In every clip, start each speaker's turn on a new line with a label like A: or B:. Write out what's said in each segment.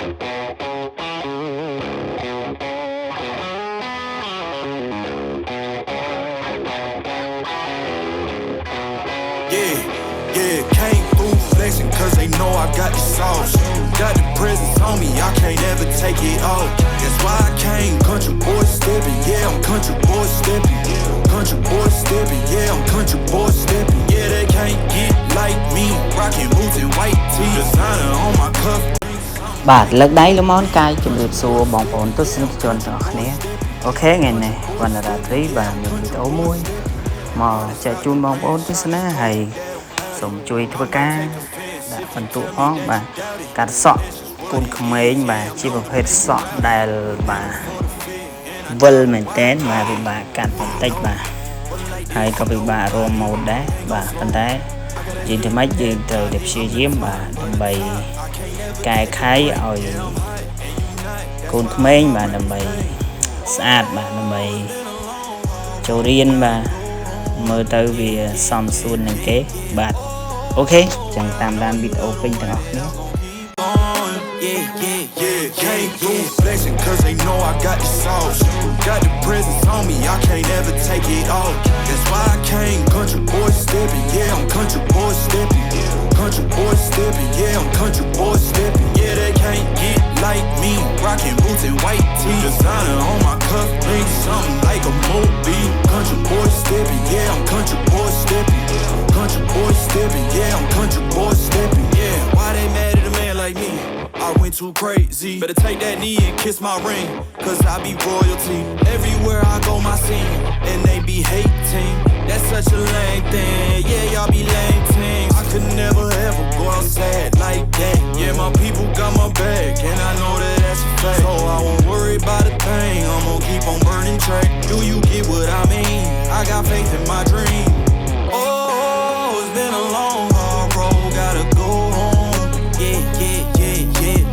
A: Yeah, came through flexing cause they know I got the sauce. Got the presence on me, I can't ever take it off. That's why I came, country boy stepping. Yeah, I'm country boy stepping. Country boy stepping, yeah, I'm country boy stepping. Yeah, they can't get like me. Rocking boots and white tee, designer on my cuff.
B: បាទលើកដៃលមនកាយជំរាបសួរបងប្អូនទស្សនិកជនទាំងអស់គ្នាអូខេថ្ងៃនេះវណ្ណរាត្រីបាទមានវីដេអូមួយមកចែកជូនបងប្អូនទស្សនាហើយសូមជួយធ្វើការដាក់បន្ទុកផងបាទកាត់សក់កូនក្មេងបាទជាប្រភេទសក់ដែលបាទវិលមែនតើបាទពិបាកកាត់បន្តិចបាទហើយក៏ពិបាករមម៉ូដដែរបាទប៉ុន្តែនិយាយទៅម៉េចយើងត្រូវតែព្យាយាមបាទដើម្បីកែខៃឲ្យកូនក្មេងបាទដើម្បីស្អាតបាទដើម្បីចូលរៀនបាទមើលទៅវាសមសួននឹងគេបាទអូខេចឹងតាមដានវីដេអូពេញទាំងអស់គ្នា
A: Came through flexing cause they know I got the sauce. Got the presence on me, I can't ever take it off. That's why I came, country boy stepping. Yeah, I'm country boy stepping. Country boy stepping, yeah, I'm country boy stepping. Yeah, they can't get like me. Rocking boots and white tee, designer on my cuff, ain't something like a movie. Country boy stepping, yeah, I'm country boy stepping. Country boy stepping, yeah, I'm country boy stepping. Yeah, why they mad at a man like me? I went too crazy. Better take that knee and kiss my ring, cause I be royalty. Everywhere I go, my scene, and they be hating. That's such a lame thing. Yeah, y'all be lame things. I could never ever go outside like that. Yeah, my people got my back, and I know that that's a fact. So I won't worry about a thing. I'm gonna keep on burning track. Do you get what I mean? I got faith in my dream. Oh, it's been a long, hard road. Gotta go home.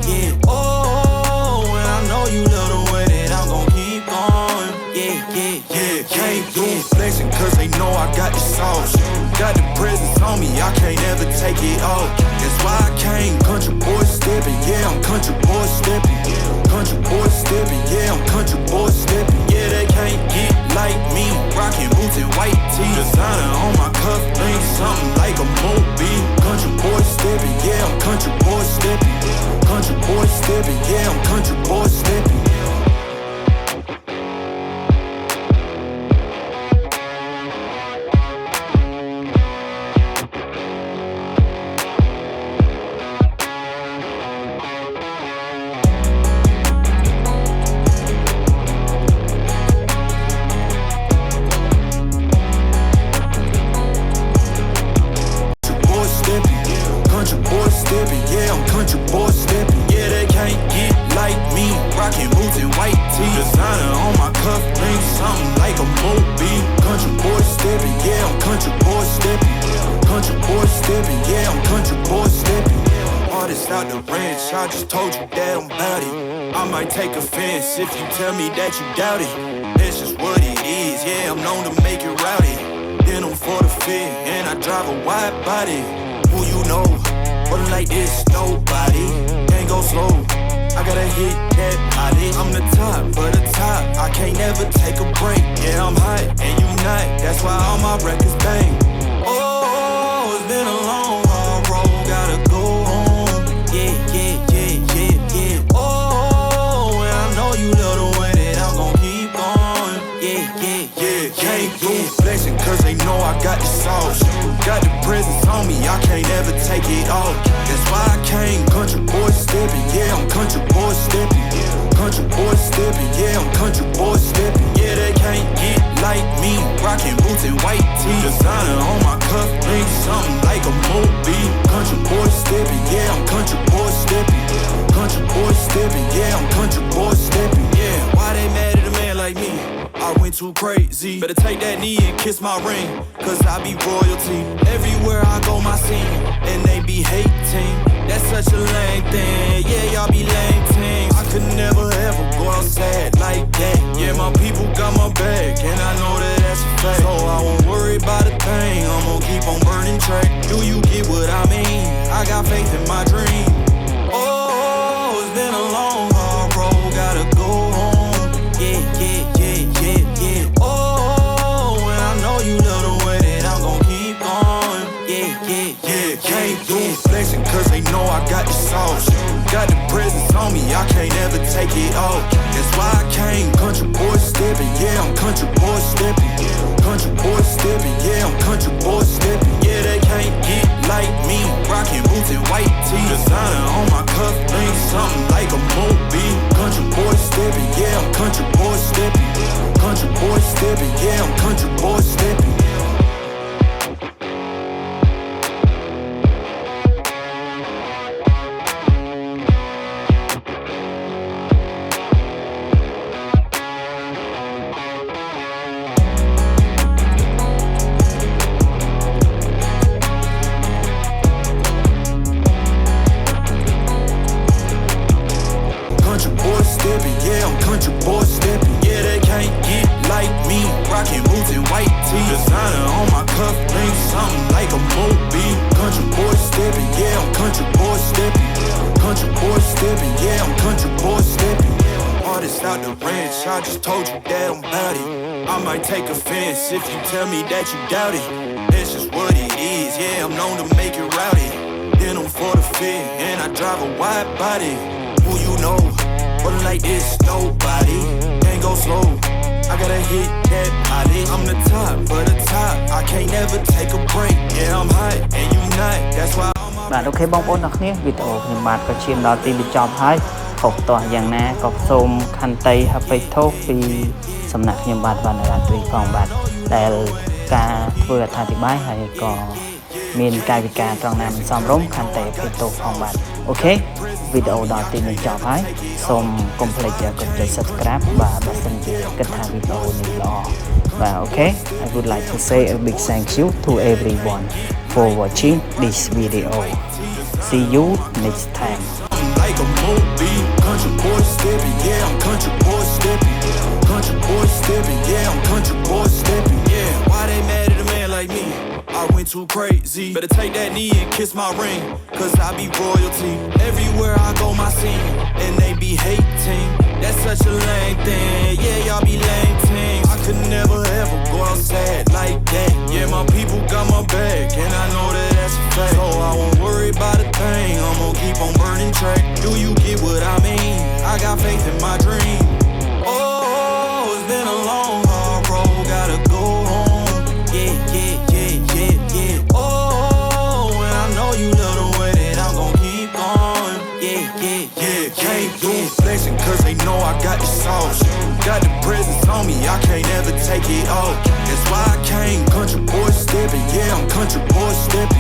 A: Yeah. Oh, and I know you love the way that I'm gon' keep going. Yeah. Came through flexing cause they know I got the sauce. Got the presence on me, I can't ever take it off. That's why I came, country boy stepping. Yeah, I'm country boy stepping. Country boy stepping, yeah, I'm country boy stepping. Yeah, they can't get like me. Rocking boots and white tee, designer on my cuff, ain't something like a movie. Country boy stepping, yeah, I'm country boy stepping. Country boy stepping, yeah, I'm country boy stepping. Country boy stepping, yeah, I'm country boy stepping. Yeah, they can't get like me. Rocking boots and white tee, designer on my cuff, ain't something like a movie. Country boy stepping, yeah, I'm country boy stepping. Country boy stepping, yeah, I'm country boy stepping. Artist out the ranch, I just told you that I'm bout it. I might take offense if you tell me that you doubt it. That's just what it is, yeah, I'm known to make it rowdy. Then I'm for the fit, and I drive a wide body. Who you know? But like this, nobody can't go slow. I gotta hit that body. I'm the top for the top. I can't never take a break. Yeah, I'm hot and you not. That's why all my records bang. Oh, it's been a long, hard road. Gotta go home. Yeah. Oh, and I know you love the way that I'm gon' keep going. Yeah. Came through flexing cause they know I got the sauce. Got the presence on me, I can't ever take it off. That's why I came, country boy stepping. Yeah, I'm country boy stepping. Country boy stepping, yeah, I'm country boy stepping. Yeah, they can't get like me. Rocking boots and white tee, designer on my cuff, ain't something like a movie. Country boy stepping, yeah, I'm country boy stepping. Country boy stepping, yeah, I'm country boy stepping. Yeah, why they mad at a man like me? I went too crazy. Better take that knee and kiss my ring, cause I be royalty. Everywhere I go, my scene, and they be hating. That's such a lame thing. Yeah, y'all be lame things. I could never ever go outside like that. Yeah, my people got my back, and I know that that's a fact. So I won't worry about a thing. I'm gonna keep on burning track. Do you get what I mean? I got faith in my dream. Oh, it's been a flexing cause they know I got the sauce. Got the presence on me, I can't ever take it off. That's why I came country boy stepping, yeah, I'm country boy stepping. Country boy stepping, yeah, I'm country boy stepping. Yeah, they can't get like me, rocking boots and white tee. Designer on my cuff, thing something like a movie. Country boy stepping, yeah, I'm country boy stepping. Country boy stepping, yeah, I'm country boy stepping. Country boy stepping, yeah, I'm country boy stepping. Yeah, they can't get like me, rocking boots and white tee. Designer on my cuff, thing something like a movie. Country boy stepping, yeah, I'm country boy stepping. Country boy stepping, yeah, I'm country boy stepping. Artist out the ranch, I just told you that I'm bout it. I might take offense if you tell me that you doubt it. That's just what it is, yeah, I'm known to make it rowdy. Then I'm for the fit, and I drive a wide body. Who you know? Rolling like this, nobody. Can't go slow, I gotta hit that body. I'm the top, for the top, I can't never take a break. Yeah, I'm hot, and you not, that's why I'm
B: បាទអូខេបងប្អូនអ្នកគ្នាវីដេអូខ្ញុំបាទក៏ឈានដល់ទីបញ្ចប់ហើយខុសតោះយ៉ាងណាក៏សូមខន្តីហបិទោសពីសំណាក់ខ្ញុំបាទវណ្ណរាត្រីផងបាទដែលការធ្វើអត្ថាធិប្បាយហើយក៏មានកាយវិការត្រង់ណាមិនសមរម្យខន្តីហបិទោសផងបាទអូខេវីដេអូដល់ទីបញ្ចប់ហើយសូមកុំភ្លេចកดចុច Subscribe បាទបើសិនជាគិតថាវីដេអូនេះល្អបាទអូខេ I would like to say a big thank you to everyone for watching this video. See you next time.
A: like a movie. Country boy stepping, yeah, I'm country boy stepping. Country boy stepping, yeah, I'm country boy stepping. Yeah, why they mad at a man like me? I went too crazy. Better take that knee and kiss my ring, cause I be royalty. Everywhere I go, my scene, and they be hating. That's such a lame thing. Yeah, y'all be lame teams. I could never ever go outside like that. Yeah, my people got my back, and I know that that's a fact. So I won't worry about a thing. I'm gonna keep on burning track. Do you get what I mean? I got faith in my dream. Oh, it's been a long, hard road. Gotta go home. Yeah, yeah, yeah, yeah, yeah. Oh, and I know you love the way that I'm gonna keep going. Yeah, yeah, yeah, can't do flexing cause they know I got the sauce. Got the presence on me, I can't ever take it off. That's why I came country boy stepping, yeah, I'm country boy stepping.